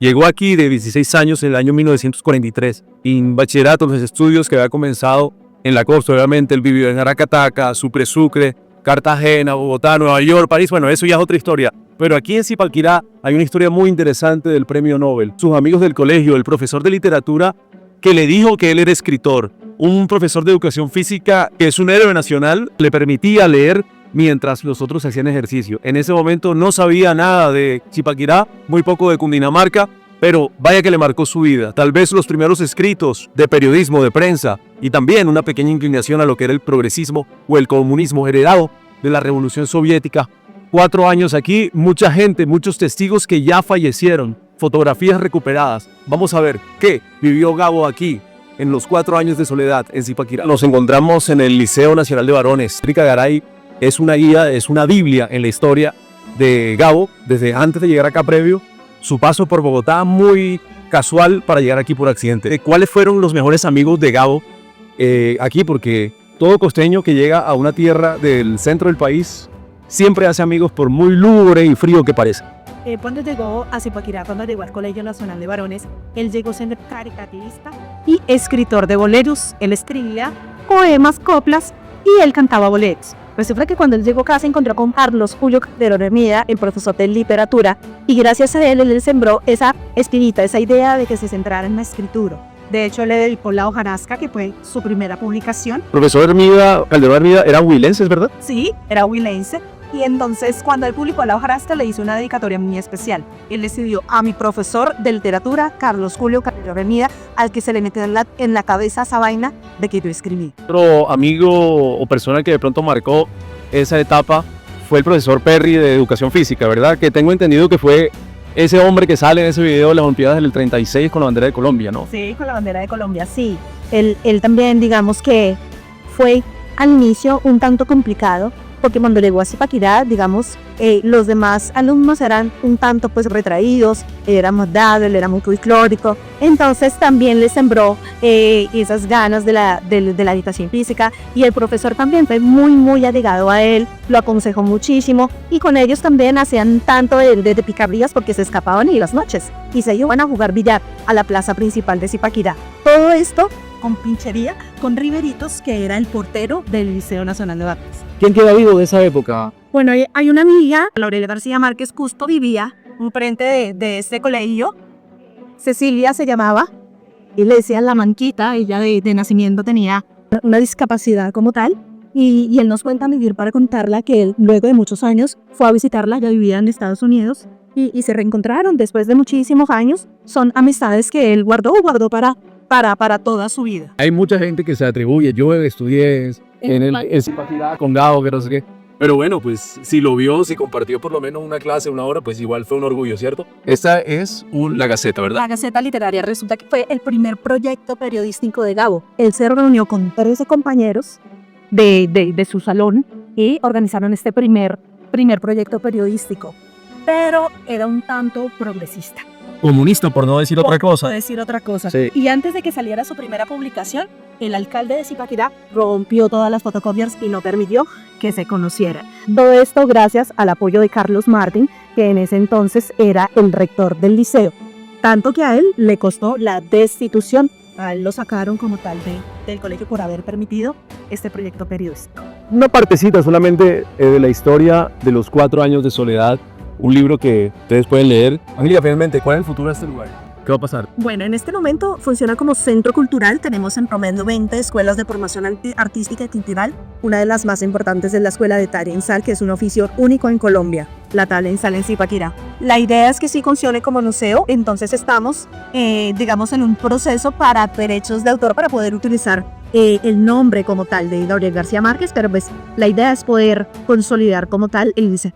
Llegó aquí de 16 años en el año 1943. En bachillerato, los estudios que había comenzado en la costa, obviamente él vivió en Aracataca, Sucre, Cartagena, Bogotá, Nueva York, París. Bueno, eso ya es otra historia. Pero aquí en Zipaquirá hay una historia muy interesante del premio Nobel. Sus amigos del colegio, el profesor de literatura que le dijo que él era escritor, un profesor de educación física que es un héroe nacional, le permitía leer mientras los otros hacían ejercicio. En ese momento no sabía nada de Zipaquirá, muy poco de Cundinamarca, pero vaya que le marcó su vida. Tal vez los primeros escritos de periodismo, de prensa, y también una pequeña inclinación a lo que era el progresismo o el comunismo heredado de la Revolución Soviética. 4 años aquí, mucha gente, muchos testigos que ya fallecieron, fotografías recuperadas. Vamos a ver qué vivió Gabo aquí en los 4 años de soledad en Zipaquirá. Nos encontramos en el Liceo Nacional de Varones. Erika Garay es una guía, es una biblia en la historia de Gabo, desde antes de llegar acá previo, su paso por Bogotá muy casual para llegar aquí por accidente. ¿Cuáles fueron los mejores amigos de Gabo aquí? Porque todo costeño que llega a una tierra del centro del país siempre hace amigos por muy lúgubre y frío que parezca. Cuando llegó a Zipaquirá, cuando llegó al Colegio Nacional de Varones, él llegó siendo caricaturista y escritor de boleros. Él escribía poemas, coplas y él cantaba boleros. Resulta que cuando él llegó acá se encontró con Carlos Julio Calderón Hermida, el profesor de literatura, y gracias a él sembró esa espinita, esa idea de que se centrara en la escritura. De hecho, le dedicó La hojarasca, que fue su primera publicación. Profesor Hermida, Calderón Hermida, era huilense, ¿es verdad? Sí, era huilense. Y entonces, cuando él publicó La hojarasca, le hizo una dedicatoria muy especial. Él le escribió a mi profesor de literatura, Carlos Julio Calderón Hermida, al que se le metió en la cabeza esa vaina de que yo escribí. Otro amigo o persona que de pronto marcó esa etapa fue el profesor Perry de Educación Física, ¿verdad? Que tengo entendido que fue ese hombre que sale en ese video de las Olimpiadas del 36 con la bandera de Colombia, ¿no? Sí, con la bandera de Colombia, sí. Él también, digamos que fue al inicio un tanto complicado, porque cuando llegó a Zipaquirá, digamos, los demás alumnos eran un tanto pues retraídos, era más dado, él era muy folclórico, entonces también le sembró esas ganas de la educación física, y el profesor también fue muy allegado a él, lo aconsejó muchísimo, y con ellos también hacían tanto de picardías porque se escapaban en las noches y se iban a jugar billar a la plaza principal de Zipaquirá. Todo esto con pinchería, con Riveritos, que era el portero del Liceo Nacional de Varones. ¿Quién queda vivo de esa época? Bueno, hay una amiga, Laurelia García Márquez Custo, vivía enfrente de este colegio. Cecilia se llamaba, y le decían la manquita. Ella de nacimiento tenía una discapacidad como tal, y él nos cuenta vivir para contarla que él, luego de muchos años, fue a visitarla. Ya vivía en Estados Unidos, y se reencontraron después de muchísimos años. Son amistades que él guardó para toda su vida. Hay mucha gente que se atribuye, yo estudié en Zipaquirá con Gabo, que no sé qué. Pero bueno, pues si lo vio, si compartió por lo menos una clase, una hora, pues igual fue un orgullo, ¿cierto? Esta es la Gaceta, ¿verdad? La Gaceta Literaria resulta que fue el primer proyecto periodístico de Gabo. Él se reunió con 13 compañeros de su salón y organizaron este primer proyecto periodístico. Pero era un tanto progresista. Comunista, por no decir otra cosa. Por decir otra cosa. Sí. Y antes de que saliera su primera publicación, el alcalde de Zipaquirá rompió todas las fotocopias y no permitió que se conocieran. Todo esto gracias al apoyo de Carlos Martín, que en ese entonces era el rector del liceo. Tanto que a él le costó la destitución. A él lo sacaron como tal del colegio por haber permitido este proyecto periodístico. Una partecita solamente de la historia de los 4 años de soledad. Un libro que ustedes pueden leer. Angélica, finalmente, ¿cuál es el futuro de este lugar? ¿Qué va a pasar? Bueno, en este momento funciona como centro cultural. Tenemos en promedio 20 escuelas de formación artística y cultural. Una de las más importantes es la Escuela de Talla en Sal, que es un oficio único en Colombia, la talla en sal en Zipaquirá. La idea es que sí funcione como museo, entonces estamos, digamos, en un proceso para derechos de autor para poder utilizar el nombre como tal de Laurelia García Márquez, pero pues la idea es poder consolidar como tal el liceo.